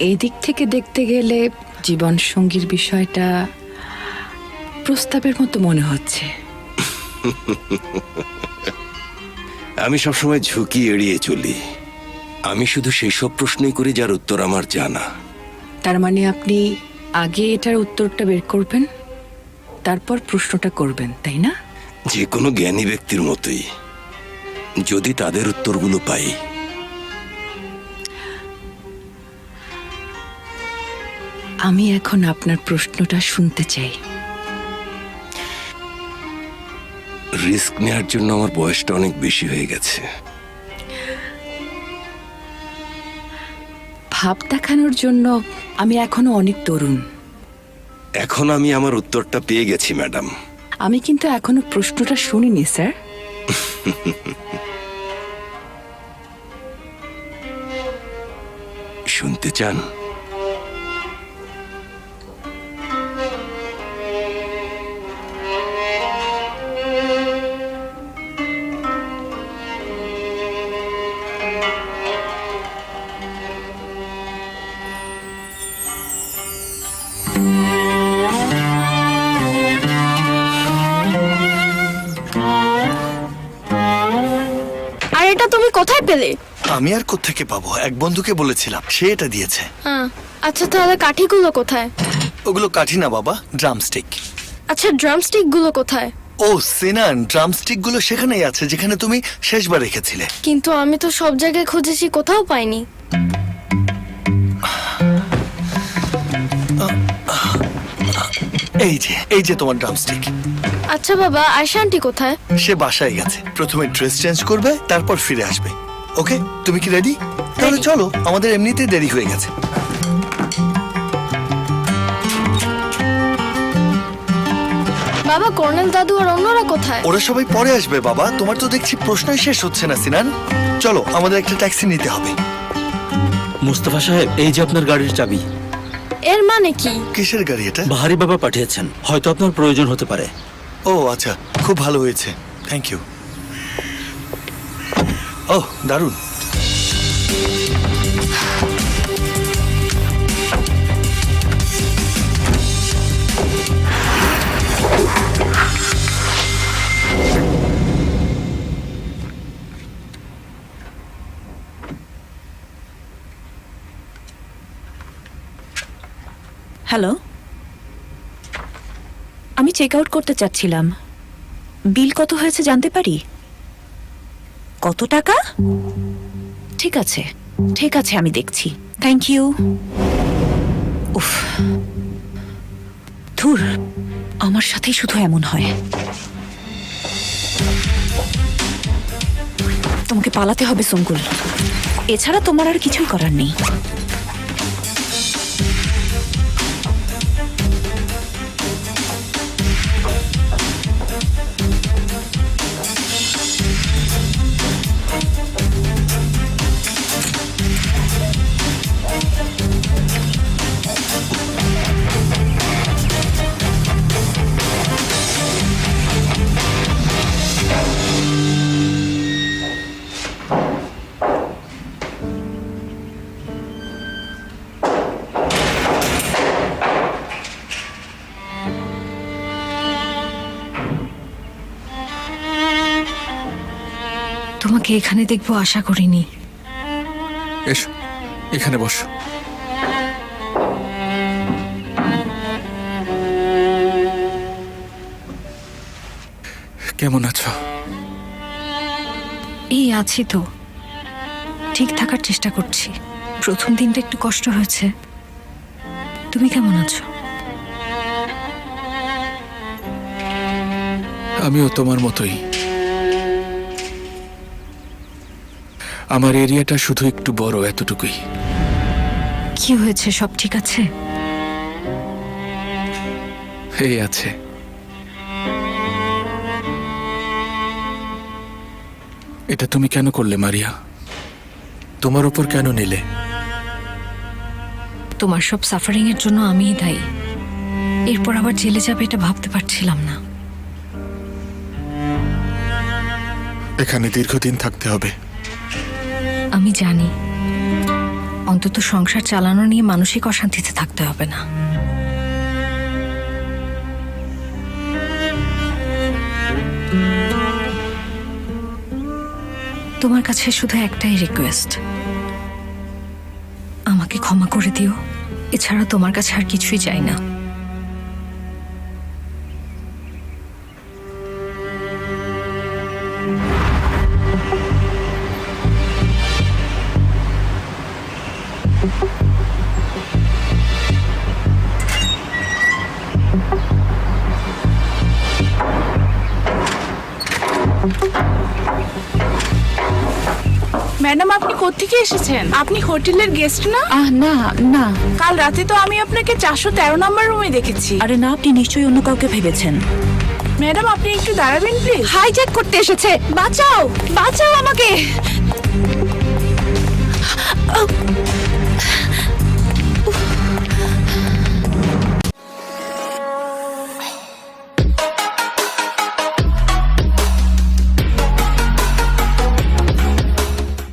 এই দিক থেকে দেখতে গেলে জীবন সঙ্গীর বিষয়টা প্রস্তাবের মতো মনে হচ্ছে। আমি সবসময় ঝুঁকি এড়িয়ে চলি। আমি শুধু সেই সব প্রশ্নই করি যার উত্তর আমার জানা। তার মানে আপনি আগে এটার উত্তরটা বের করবেন, তারপর প্রশ্নটা করবেন, তাই না? যে কোনো জ্ঞানী ব্যক্তির মতোই, যদি তাদের উত্তরগুলো পাই। আমি এখন আপনার প্রশ্নটা শুনতে চাই। রিস্ক নেওয়ার জন্য আমার বয়সটা অনেক বেশি হয়ে গেছে। ভাব দেখানোর জন্য আমি এখনো অনেক তরুণ। এখন আমি আমার উত্তরটা পেয়ে গেছি ম্যাডাম। আমি কিন্তু এখনো প্রশ্নটা শুনিনি স্যার। শুনতে চান? আর এটা তুমি কোথায় পেলে? আমি আর কোত্থেকে পাবো, এক বন্ধুকে বলেছিলাম, সে এটা দিয়েছে। আচ্ছা তাহলে কাঠিগুলো কোথায়? ওগুলো কাঠি না বাবা, ড্রামস্টিক। আচ্ছা ড্রামস্টিক গুলো কোথায়? ও সিনান, ড্রামস্টিক গুলো সেখানেই আছে যেখানে তুমি শেষবার রেখেছিলে। কিন্তু আমি তো সব জায়গায় খুঁজেছি, কোথাও পাইনি। এই যে তোমার ড্রামস্টিক। আচ্ছা বাবা, আয়শা আন্টি কোথায়? সে বাসায় গেছে, প্রথমে ড্রেস চেঞ্জ করবে, তারপর ফিরে আসবে। ওকে, তুমি কি রেডি? তাহলে চলো, আমাদের এমনিতেই দেরি হয়ে গেছে। বাবা, কর্নেল দাদু আর অন্যরা কোথায়? ওরা সবাই পরে আসবে বাবা, তোমার তো দেখছি প্রশ্নই শেষ হচ্ছে না সিনান। চলো, আমাদের একটা ট্যাক্সি নিতে হবে। মুস্তাফা সাহেব, এই যে আপনার গাড়ির চাবি। এর মানে কি? কিসের গাড়ি এটা? বাহারি বাবা পাঠিয়েছেন, হয়তো আপনার প্রয়োজন হতে পারে। ও আচ্ছা, খুব ভালো হয়েছে, থ্যাংক ইউ। ওহ দারুণ। হ্যালো, আমি চেক আউট করতে চাচ্ছিলাম। বিল কত হয়েছে জানতে পারি? কত টাকা? ঠিক আছে ঠিক আছে, আমি দেখছি। Thank you. উফ, ধুর, আমার সাথেই শুধু এমন হয়। তোমাকে পালাতে হবে সঙ্কুল, এছাড়া তোমার আর কিছুই করার নেই। তোমাকে এখানে দেখবো আশা করিনি। এসো, এখানে বসো। কেমন আছো? এই আছি তো, ঠিক থাকার চেষ্টা করছি। প্রথম দিনটা একটু কষ্ট হয়েছে। তুমি কেমন আছো? আমিও তোমার মতোই। আমার এরিয়াটা শুধু একটু বড়, এতটুকুই। কি হয়েছে, সব ঠিক আছে? এই আছে। এটা তুমি কেন করলে মারিয়া? তোমার উপর কেন নিলে? তোমার সব সাফারিং এর জন্য আমিই দায়ী। এরপর আবার জেলে যাবে এটা ভাবতে পারছিলাম না। এখানে দীর্ঘদিন থাকতে হবে। আমি জানি, অন্তত অন্তত সংসার চালানো নিয়ে মানসিক অশান্তিতে থাকতে হবে না। তোমার কাছে শুধু একটাই রিকোয়েস্ট, আমাকে ক্ষমা করে দিও। এছাড়া তোমার কাছে আর কিছুই চাই না। ম্যাডাম, আপনি কোত্থেকে এসেছেন? আপনি হোটেলের গেস্ট না? না না, কাল রাতে তো আমি আপনাকে 413 নম্বর রুমে দেখেছি। আরে না, আপনি নিশ্চয়ই অন্য কাউকে ভেবেছেন। ম্যাডাম, আপনি একটু দাঁড়াবেন প্লিজ। হাইজ্যাক করতে এসেছে, বাঁচাও বাঁচাও আমাকে।